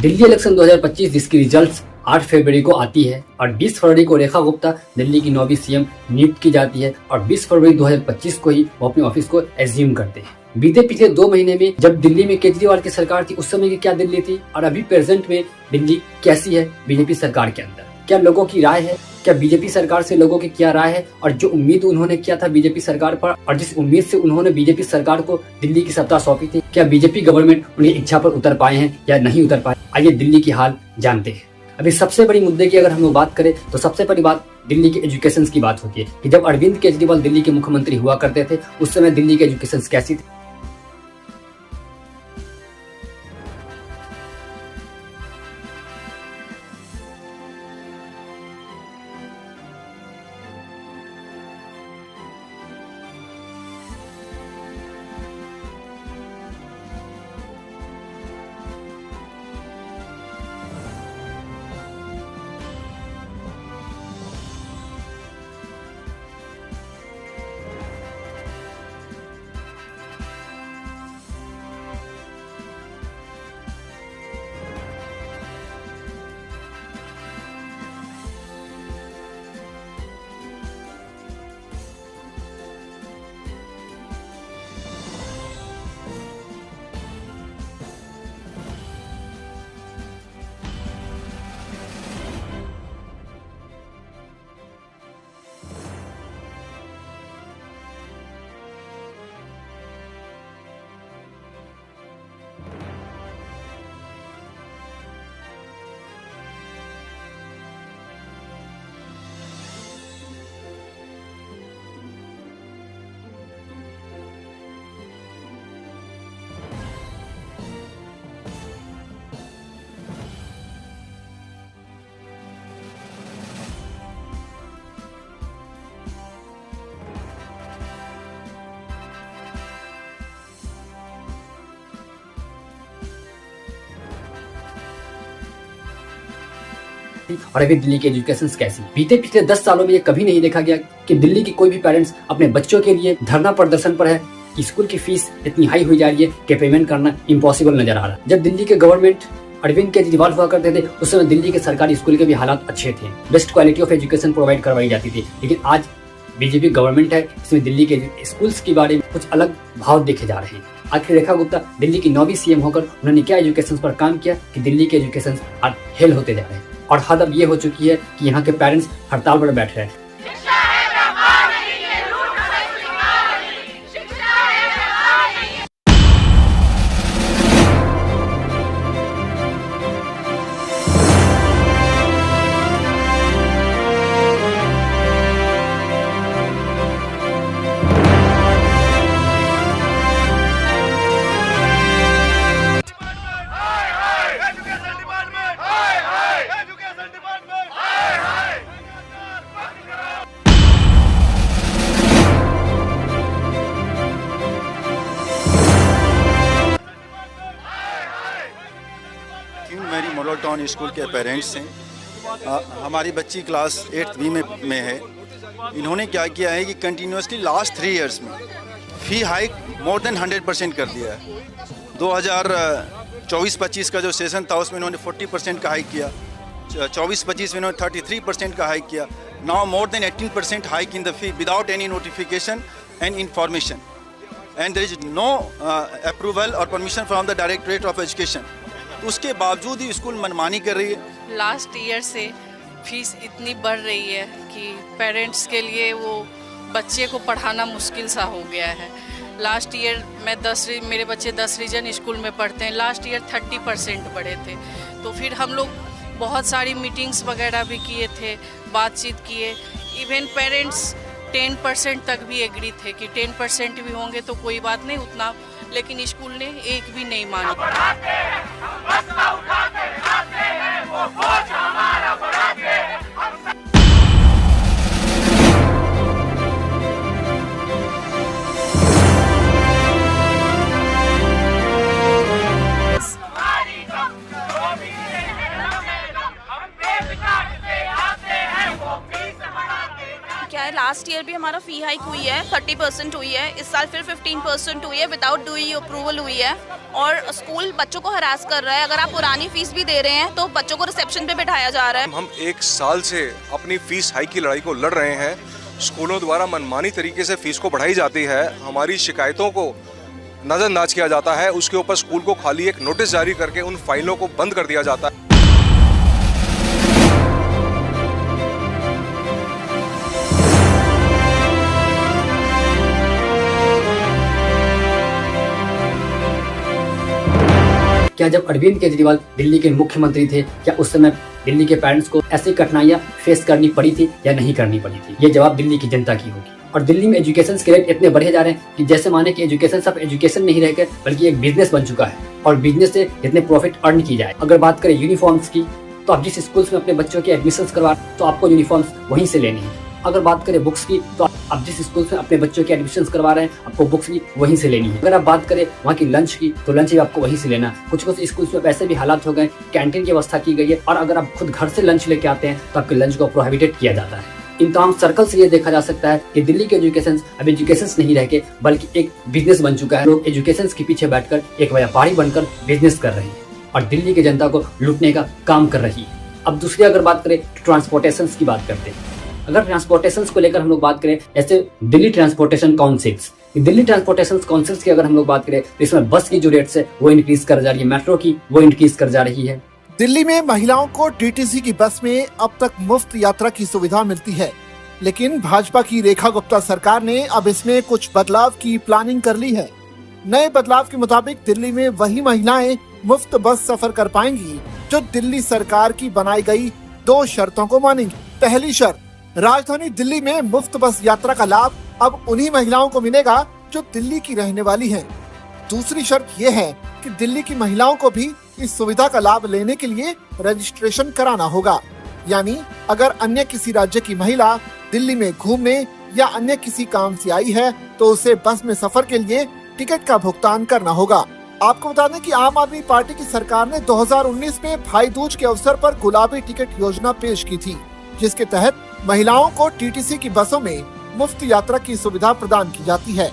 Delhi election 2025 जिसकी results 8 फरवरी को आती है और 20 फरवरी को रेखा गुप्ता दिल्ली की 9वीं सीएम नियुक्त की जाती है और 20 फरवरी 2025 को ही वो अपने ऑफिस को एज्यूम करते हैं। बीते पिछले 2 महीने में जब दिल्ली में केजरीवाल की सरकार थी उस समय की क्या दिल्ली थी और अभी प्रेजेंट में दिल्ली कैसी है बीजेपी सरकार के अंदर, क्या लोगों की राय है, क्या बीजेपी सरकार से लोगों की क्या राय है और जो उम्मीद उन्होंने किया था बीजेपी सरकार पर और जिस उम्मीद से उन्होंने बीजेपी सरकार को दिल्ली की सत्ता सौंपी थी, क्या बीजेपी गवर्नमेंट उन्हें इच्छा पर उतर पाए हैं या नहीं उतर पाए। आइए दिल्ली की हाल जानते हैं। अभी सबसे बड़ी मुद्दे की अगर हम लोग बात करें तो सबसे बड़ी बात दिल्ली के एजुकेशन की बात होती है कि जब अरविंद केजरीवाल दिल्ली के मुख्यमंत्री हुआ करते थे उस समय दिल्ली के एजुकेशन कैसी थी। और अभी दिल्ली की एजुकेशन कैसी। बीते पिछले 10 सालों में ये कभी नहीं देखा गया कि दिल्ली की कोई भी पेरेंट्स अपने बच्चों के लिए धरना प्रदर्शन पर है कि स्कूल की फीस इतनी हाई हुई जा रही है कि पेमेंट करना इम्पॉसिबल नजर आ रहा है। जब दिल्ली के गवर्नमेंट अरविंद केजरीवाल हुआ करते थे उस समय दिल्ली के सरकारी स्कूल के भी हालात अच्छे थे, best quality of education provide करवाई जाती थी। लेकिन आज बीजेपी गवर्नमेंट है, इसमें दिल्ली के स्कूल्स के बारे में कुछ अलग भाव देखे जा रहे हैं। आखिर रेखा गुप्ता दिल्ली की 9वीं सीएम होकर उन्होंने क्या एजुकेशन पर काम किया कि दिल्ली के एजुकेशन आज फेल होते जा रहे हैं और हद अब ये हो चुकी है कि यहाँ के पेरेंट्स हड़ताल पर बैठ रहे हैं। मेरी मॉडल टाउन स्कूल के पेरेंट्स हैं। हमारी बच्ची क्लास 8वीं में है। इन्होंने क्या किया है कि कंटिन्यूसली लास्ट 3 इयर्स में फ़ी हाइक मोर देन 100% कर दिया है। 2024-25 का जो सेशन था उसमें इन्होंने 40% का हाइक किया, 24-25 में इन्होंने 33% का हाइक किया। Now more than 18% hike in the fee without any notification and information and there is no approval और permission from the directorate of education. उसके बावजूद ही स्कूल मनमानी कर रही है। लास्ट ईयर से फीस इतनी बढ़ रही है कि पेरेंट्स के लिए वो बच्चे को पढ़ाना मुश्किल सा हो गया है। लास्ट ईयर मेरे बच्चे 10 रीजन स्कूल में पढ़ते हैं, लास्ट ईयर 30% बढ़े थे। तो फिर हम लोग बहुत सारी मीटिंग्स वगैरह भी किए थे, बातचीत किए। इवन पेरेंट्स 10% तक भी एग्री थे कि 10% भी होंगे तो कोई बात नहीं उतना, लेकिन स्कूल ने एक भी नहीं माना। है। लास्ट ईयर भी हमारा फी हाइक हुई है, 30% हुई है, इस साल फिर 15% हुई है, विदाउट डूइंग अप्रूवल हुई है। और स्कूल बच्चों को हरास कर रहा है। अगर आप पुरानी फीस भी दे रहे हैं तो बच्चों को रिसेप्शन पे बिठाया जा रहा है। हम 1 साल से अपनी फीस हाइक की लड़ाई को लड़ रहे हैं। स्कूलों द्वारा मनमानी तरीके से फीस को बढ़ाई जाती है, हमारी शिकायतों को नजरअंदाज किया जाता है, उसके ऊपर स्कूल को खाली एक नोटिस जारी करके उन फाइलों को बंद कर दिया जाता है। क्या जब अरविंद केजरीवाल दिल्ली के मुख्यमंत्री थे, क्या उस समय दिल्ली के पेरेंट्स को ऐसी कठिनाइयां फेस करनी पड़ी थी या नहीं करनी पड़ी थी? ये जवाब दिल्ली की जनता की होगी। और दिल्ली में एजुकेशन के रेट इतने बढ़े जा रहे हैं कि जैसे माने कि एजुकेशन सब एजुकेशन नहीं रह गए बल्कि एक बिजनेस बन चुका है, और बिजनेस से जितने प्रॉफिट अर्न की जाए। अगर बात करें यूनिफॉर्म्स की, तो आप जिस स्कूल्स में अपने बच्चों के एडमिशन करवा तो आपको यूनिफॉर्म्स वहीं से लेनी है। अगर बात करें बुक्स की, तो आप जिस स्कूल में अपने बच्चों के एडमिशन करवा रहे हैं आपको बुक्स भी वहीं से लेनी है। अगर आप बात करें वहाँ की लंच की, तो लंच भी आपको वहीं से लेना है। कुछ कुछ स्कूल्स में वैसे भी हालात हो गए, कैंटीन की व्यवस्था की गई है, और अगर आप खुद घर से लंच लेके आते हैं तो आपके लंच को प्रोहिबिटेड किया जाता है। इन तमाम सर्कल से ये देखा जा सकता है कि दिल्ली के एजुकेशन अब एजुकेशन नहीं रह के बल्कि एक बिजनेस बन चुका है। लोग एजुकेशन के पीछे बैठकर एक व्यापारी बनकर बिजनेस कर रहे हैं और दिल्ली की जनता को लूटने का काम कर रही है। अब दूसरी अगर बात करें ट्रांसपोर्टेशन की बात करते हैं। अगर ट्रांसपोर्टेशन को लेकर हम लोग बात करें, जैसे Delhi transportation councils, Delhi transportation councils की अगर हम लोग बात करें तो इसमें बस की जो रेट्स है वो इंक्रीज कर जा रही है, मेट्रो की वो इंक्रीज कर जा रही है। दिल्ली में महिलाओं को डीटीसी की बस में अब तक मुफ्त यात्रा की सुविधा मिलती है, लेकिन भाजपा की रेखा गुप्ता सरकार ने अब इसमें कुछ बदलाव की प्लानिंग कर ली है। नए बदलाव के मुताबिक दिल्ली में वही महिलाएं मुफ्त बस सफर कर पाएंगी जो दिल्ली सरकार की बनाई गई 2 शर्तों को मानेंगी। पहली शर्त, राजधानी दिल्ली में मुफ्त बस यात्रा का लाभ अब उन्हीं महिलाओं को मिलेगा जो दिल्ली की रहने वाली हैं। दूसरी शर्त यह है कि दिल्ली की महिलाओं को भी इस सुविधा का लाभ लेने के लिए रजिस्ट्रेशन कराना होगा। यानी अगर अन्य किसी राज्य की महिला दिल्ली में घूमने या अन्य किसी काम से आई है तो उसे बस में सफर के लिए टिकट का भुगतान करना होगा। आपको बता दें कि आम आदमी पार्टी की सरकार ने 2019 में भाई दूज के अवसर पर गुलाबी टिकट योजना पेश की थी, जिसके तहत महिलाओं को टीटीसी की बसों में मुफ्त यात्रा की सुविधा प्रदान की जाती है।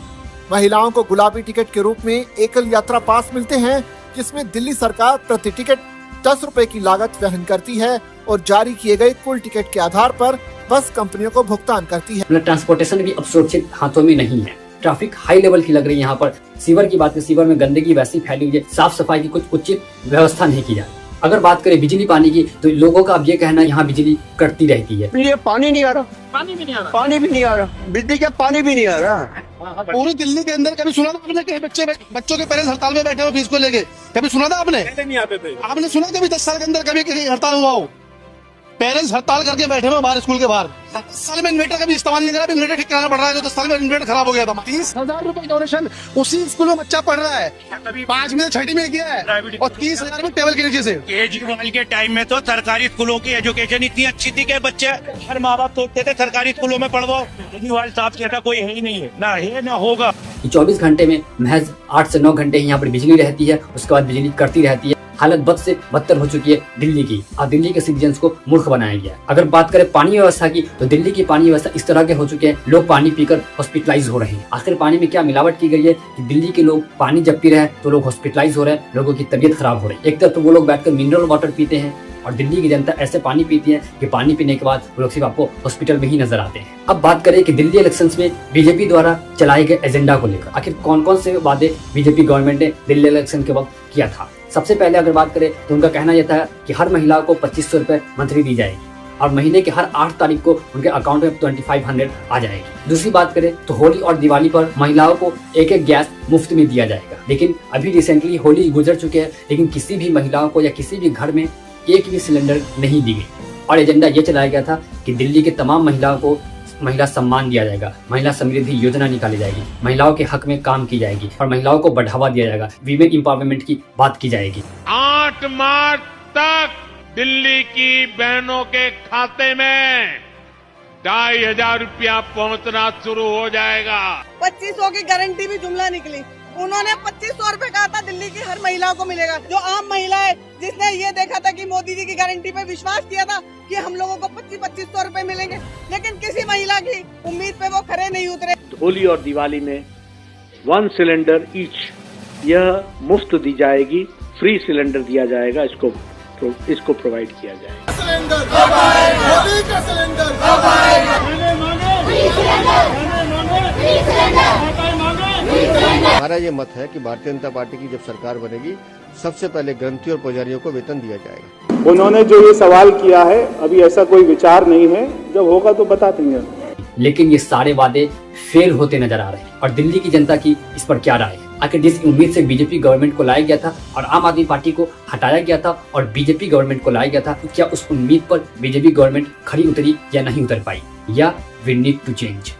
महिलाओं को गुलाबी टिकट के रूप में एकल यात्रा पास मिलते हैं, जिसमें दिल्ली सरकार प्रति टिकट 10 रुपए की लागत वहन करती है और जारी किए गए कुल टिकट के आधार पर बस कंपनियों को भुगतान करती है। ट्रांसपोर्टेशन भी अब सुरक्षित हाथों में नहीं है। ट्रैफिक हाई लेवल की लग रही है यहाँ पर। सीवर की बात करें, सीवर में गंदगी वैसी फैली हुई है, साफ सफाई की कुछ उचित व्यवस्था नहीं की जाती। अगर बात करें बिजली पानी की, तो लोगों का अब ये कहना है यहाँ बिजली कटती रहती है। ये पानी नहीं आ रहा, पानी भी नहीं आ रहा, बिजली का पानी भी नहीं आ रहा। पूरी दिल्ली के अंदर कभी सुना था आपने कि बच्चों के पेरेंट्स हड़ताल में बैठे हो फीस को लेके? कभी सुना था आपने? नहीं आते थे। आपने सुना कभी 10 साल के अंदर कभी हड़ताल हुआ हो? पेरेंट्स हड़ताल करके बैठे हुए बाहर स्कूल के बाहर। 10 साल में इन्वर्टर का भी इस्तेमाल नहीं करा, इन्वर्टर ठीक कराना पड़ रहा है। 10 साल में इन्वर्टर खराब हो गया था। 30,000 रुपए डोनेशन उसी स्कूल में बच्चा पढ़ रहा है, 5 में 6वीं में किया है, और 30,000 में टेबल के नीचे से। केजरीवाल के टाइम में तो सरकारी स्कूलों की एजुकेशन इतनी अच्छी थी कि बच्चे हर माँ बाप सोचते थे सरकारी स्कूलों में पढ़वाओ। केजरीवाल साहब कहता कोई है ही नहीं है, ना है ना होगा। 24 घंटे में महज 8 से 9 घंटे ही यहाँ पर बिजली रहती है, उसके बाद बिजली कटती रहती है। हालत बद से बदतर हो चुकी है दिल्ली की, और दिल्ली के सिटीजन्स को मूर्ख बनाया गया। अगर बात करें पानी व्यवस्था की, तो दिल्ली की पानी व्यवस्था इस तरह के हो चुके हैं, लोग पानी पीकर हॉस्पिटलाइज हो रहे हैं। आखिर पानी में क्या मिलावट की गई है कि दिल्ली के लोग पानी जब पी रहे हैं तो लोग हॉस्पिटलाइज हो रहे हैं, लोगों की तबीयत खराब हो रही है। एक तरफ तो वो लोग बैठकर मिनरल वाटर पीते हैं, और दिल्ली की जनता ऐसे पानी पीती है कि पानी पीने के बाद वो लोग सिर्फ आपको हॉस्पिटल में ही नजर आते हैं। अब बात करें कि दिल्ली इलेक्शंस में बीजेपी द्वारा चलाए गए एजेंडा को लेकर आखिर कौन कौन से वादे बीजेपी गवर्नमेंट ने दिल्ली इलेक्शन के वक्त किया था। सबसे पहले अगर बात करें तो उनका कहना यह था कि हर महिला को 2500 रुपए मंथली दी जाएगी, और महीने के हर 8 तारीख को उनके अकाउंट में 2500 आ जाएगी। दूसरी बात करें तो होली और दिवाली पर महिलाओं को एक गैस मुफ्त में दिया जाएगा। लेकिन अभी रिसेंटली होली गुजर चुके हैं, लेकिन किसी भी महिलाओं को या किसी भी घर में एक भी सिलेंडर नहीं दी गई। और एजेंडा ये चलाया गया था कि दिल्ली के तमाम महिलाओं को महिला सम्मान दिया जाएगा, महिला समृद्धि योजना निकाली जाएगी, महिलाओं के हक में काम की जाएगी और महिलाओं को बढ़ावा दिया जाएगा, वीमेन एम्पावरमेंट की बात की जाएगी। 8 मार्च तक दिल्ली की बहनों के खाते में 2,500 रुपया पहुंचना शुरू हो जाएगा। 2500 की गारंटी भी जुमला निकली, उन्होंने 2500 रुपए कहा था दिल्ली की हर महिला को मिलेगा। जो आम महिला है जिसने ये देखा था कि मोदी जी की गारंटी पे विश्वास किया था कि हम लोगों को 2500 रुपए मिलेंगे, लेकिन किसी महिला की उम्मीद पे वो खरे नहीं उतरे। होली और दिवाली में 1 सिलेंडर ईच यह मुफ्त दी जाएगी, फ्री सिलेंडर दिया जाएगा, इसको प्रोवाइड किया जाएगा। हमारा ये मत है कि भारतीय जनता पार्टी की जब सरकार बनेगी सबसे पहले ग्रंथी और पुजारियों को वेतन दिया जाएगा। उन्होंने जो ये सवाल किया है अभी ऐसा कोई विचार नहीं है, जब होगा तो बता देंगे। लेकिन ये सारे वादे फेल होते नजर आ रहे हैं और दिल्ली की जनता की इस पर क्या राय है? आखिर जिस उम्मीद से बीजेपी गवर्नमेंट को लाया गया था और आम आदमी पार्टी को हटाया गया था और बीजेपी गवर्नमेंट को लाया गया था, तो क्या उस उम्मीद पर बीजेपी गवर्नमेंट खरी उतरी या नहीं उतर पाई? या वी नीड टू चेंज?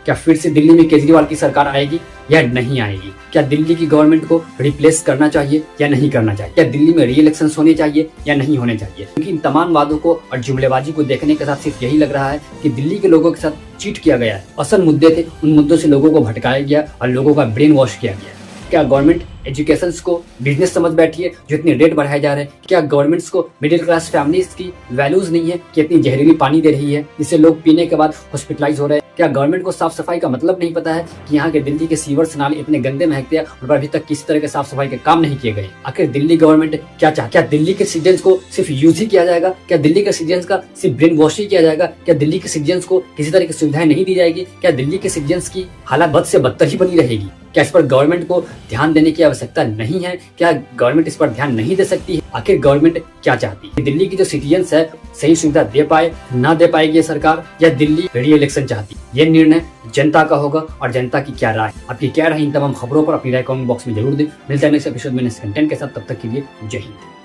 क्या फिर से दिल्ली में केजरीवाल की सरकार आएगी या नहीं आएगी? क्या दिल्ली की गवर्नमेंट को रिप्लेस करना चाहिए या नहीं करना चाहिए? क्या दिल्ली में री इलेक्शन होने चाहिए या नहीं होने चाहिए? क्योंकि इन तमाम वादों को और जुमलेबाजी को देखने के साथ सिर्फ यही लग रहा है कि दिल्ली के लोगों के साथ चीट किया गया है। असल मुद्दे थे, उन मुद्दों से लोगों को भटकाया गया और लोगों का ब्रेन वॉश किया गया। क्या गवर्नमेंट एजुकेशन को बिजनेस समझ बैठी है जो इतने रेट बढ़ाए जा रहे हैं? क्या गवर्नमेंट्स को मिडिल क्लास फैमिलीज की वैल्यूज नहीं है कि इतनी जहरीली पानी दे रही है जिससे लोग पीने के बाद हॉस्पिटलाइज हो रहे हैं? क्या गवर्नमेंट को साफ सफाई का मतलब नहीं पता है कि यहाँ के दिल्ली के सीवर्स नाले इतने गंदे महकते हैं और अभी तक किसी तरह के साफ सफाई के काम नहीं किए गए? आखिर दिल्ली गवर्नमेंट क्या चाहती? क्या दिल्ली के सिटीजन्स को सिर्फ यूज ही किया जाएगा? क्या दिल्ली के सिटीजन्स का सिर्फ ब्रेन वॉश ही किया जाएगा? क्या दिल्ली के सिटीजन्स को किसी तरह की सुविधाएं नहीं दी जाएगी? क्या दिल्ली के सिटीजन्स की हालत बद से बदतर ही बनी रहेगी? क्या इस पर गवर्नमेंट को ध्यान देने की आवश्यकता नहीं है? क्या गवर्नमेंट इस पर ध्यान नहीं दे सकती है? आखिर गवर्नमेंट क्या चाहती है? दिल्ली की जो सिटीजन्स है सही सुविधा दे पाए, ना दे पाएगी ये सरकार, या दिल्ली री इलेक्शन चाहती है? ये निर्णय जनता का होगा और जनता की क्या राय, आपकी क्या राय इन तमाम खबरों पर अपनी राय कमेंट बॉक्स में जरूर दें। मिलते हैं नेक्स्ट एपिसोड में नेक्स्ट कंटेंट के साथ, तब तक के लिए जय हिंद।